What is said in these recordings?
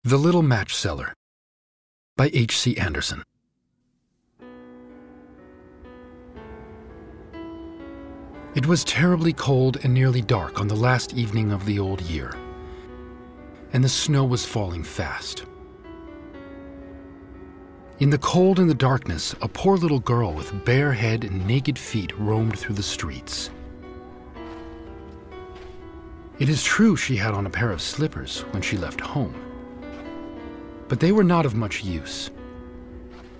The Little Match Seller by H.C. Andersen. It was terribly cold and nearly dark on the last evening of the old year, and the snow was falling fast. In the cold and the darkness, a poor little girl with bare head and naked feet roamed through the streets. It is true she had on a pair of slippers when she left home, but they were not of much use.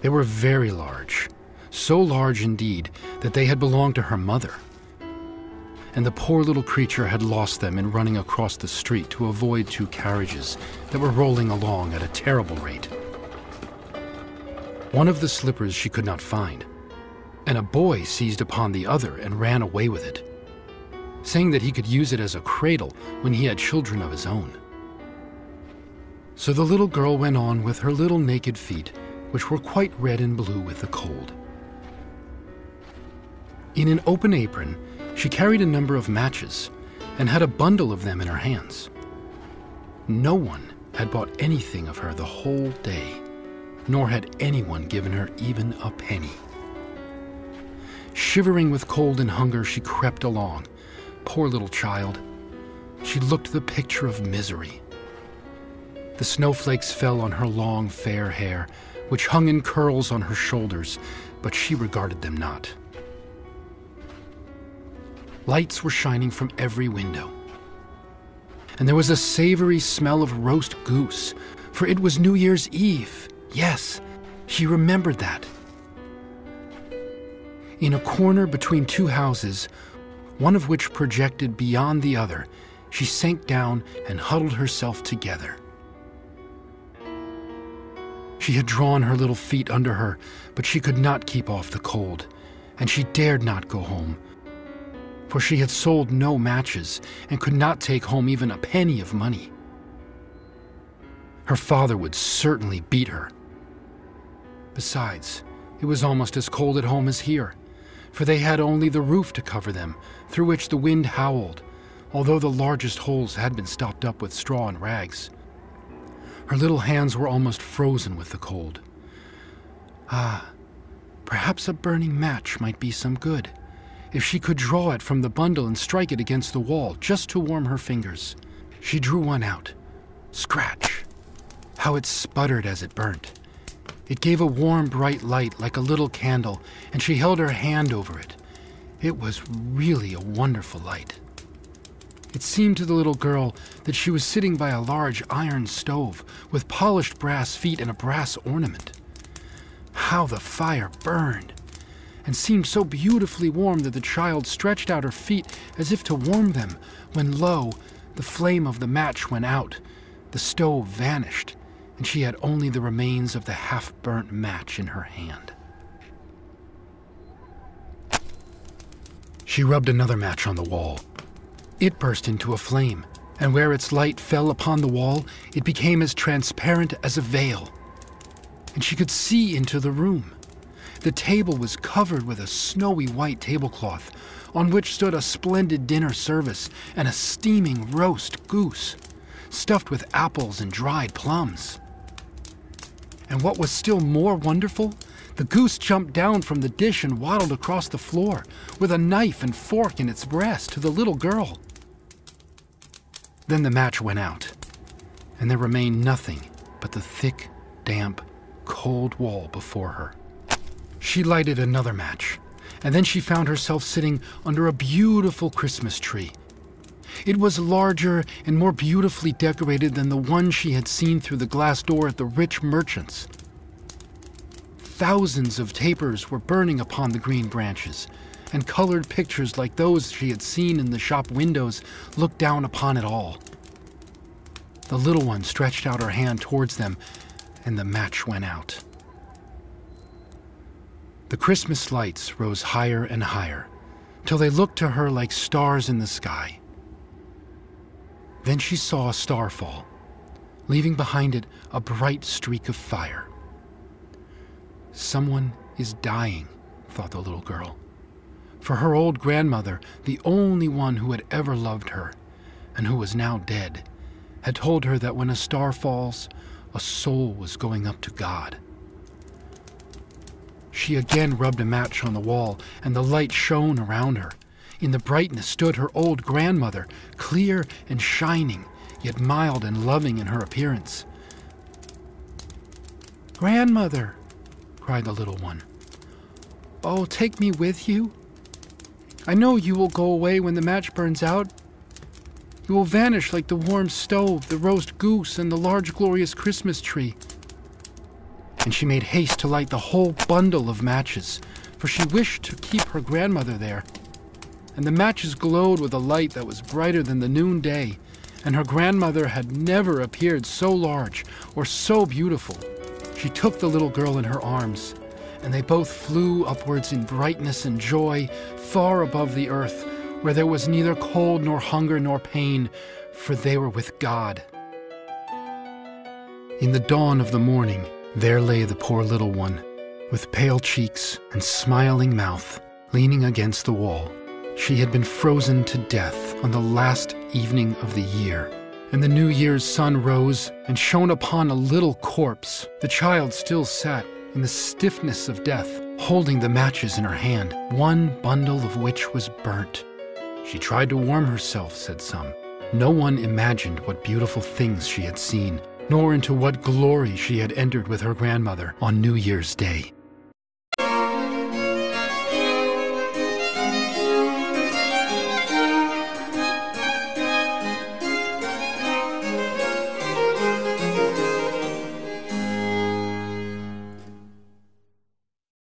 They were very large, so large indeed that they had belonged to her mother, and the poor little creature had lost them in running across the street to avoid two carriages that were rolling along at a terrible rate. One of the slippers she could not find, and a boy seized upon the other and ran away with it, saying that he could use it as a cradle when he had children of his own. So the little girl went on with her little naked feet, which were quite red and blue with the cold. In an open apron, she carried a number of matches and had a bundle of them in her hands. No one had bought anything of her the whole day, nor had anyone given her even a penny. Shivering with cold and hunger, she crept along. Poor little child. She looked the picture of misery. The snowflakes fell on her long, fair hair, which hung in curls on her shoulders, but she regarded them not. Lights were shining from every window, and there was a savory smell of roast goose, for it was New Year's Eve. Yes, she remembered that. In a corner between two houses, one of which projected beyond the other, she sank down and huddled herself together. She had drawn her little feet under her, but she could not keep off the cold, and she dared not go home, for she had sold no matches and could not take home even a penny of money. Her father would certainly beat her. Besides, it was almost as cold at home as here, for they had only the roof to cover them, through which the wind howled, although the largest holes had been stopped up with straw and rags. Her little hands were almost frozen with the cold. Ah, perhaps a burning match might be some good, if she could draw it from the bundle and strike it against the wall just to warm her fingers. She drew one out. Scratch! How it sputtered as it burnt. It gave a warm, bright light like a little candle, and she held her hand over it. It was really a wonderful light. It seemed to the little girl that she was sitting by a large iron stove with polished brass feet and a brass ornament. How the fire burned, and seemed so beautifully warm that the child stretched out her feet as if to warm them, when lo, the flame of the match went out, the stove vanished, and she had only the remains of the half-burnt match in her hand. She rubbed another match on the wall. It burst into a flame, and where its light fell upon the wall, it became as transparent as a veil, and she could see into the room. The table was covered with a snowy white tablecloth, on which stood a splendid dinner service and a steaming roast goose, stuffed with apples and dried plums. And what was still more wonderful, the goose jumped down from the dish and waddled across the floor with a knife and fork in its breast to the little girl. Then the match went out, and there remained nothing but the thick, damp, cold wall before her. She lighted another match, and then she found herself sitting under a beautiful Christmas tree. It was larger and more beautifully decorated than the one she had seen through the glass door at the rich merchant's. Thousands of tapers were burning upon the green branches, and colored pictures like those she had seen in the shop windows looked down upon it all. The little one stretched out her hand towards them, and the match went out. The Christmas lights rose higher and higher, till they looked to her like stars in the sky. Then she saw a star fall, leaving behind it a bright streak of fire. Someone is dying, thought the little girl. For her old grandmother, the only one who had ever loved her, and who was now dead, had told her that when a star falls, a soul was going up to God. She again rubbed a match on the wall, and the light shone around her. In the brightness stood her old grandmother, clear and shining, yet mild and loving in her appearance. "Grandmother," cried the little one, "oh, take me with you. I know you will go away when the match burns out. You will vanish like the warm stove, the roast goose, and the large glorious Christmas tree." And she made haste to light the whole bundle of matches, for she wished to keep her grandmother there. And the matches glowed with a light that was brighter than the noonday, and her grandmother had never appeared so large or so beautiful. She took the little girl in her arms, and they both flew upwards in brightness and joy, far above the earth, where there was neither cold nor hunger nor pain, for they were with God. In the dawn of the morning, there lay the poor little one, with pale cheeks and smiling mouth, leaning against the wall. She had been frozen to death on the last evening of the year, and the New Year's sun rose and shone upon a little corpse. The child still sat in the stiffness of death, holding the matches in her hand, one bundle of which was burnt. She tried to warm herself, said some. No one imagined what beautiful things she had seen, nor into what glory she had entered with her grandmother on New Year's Day.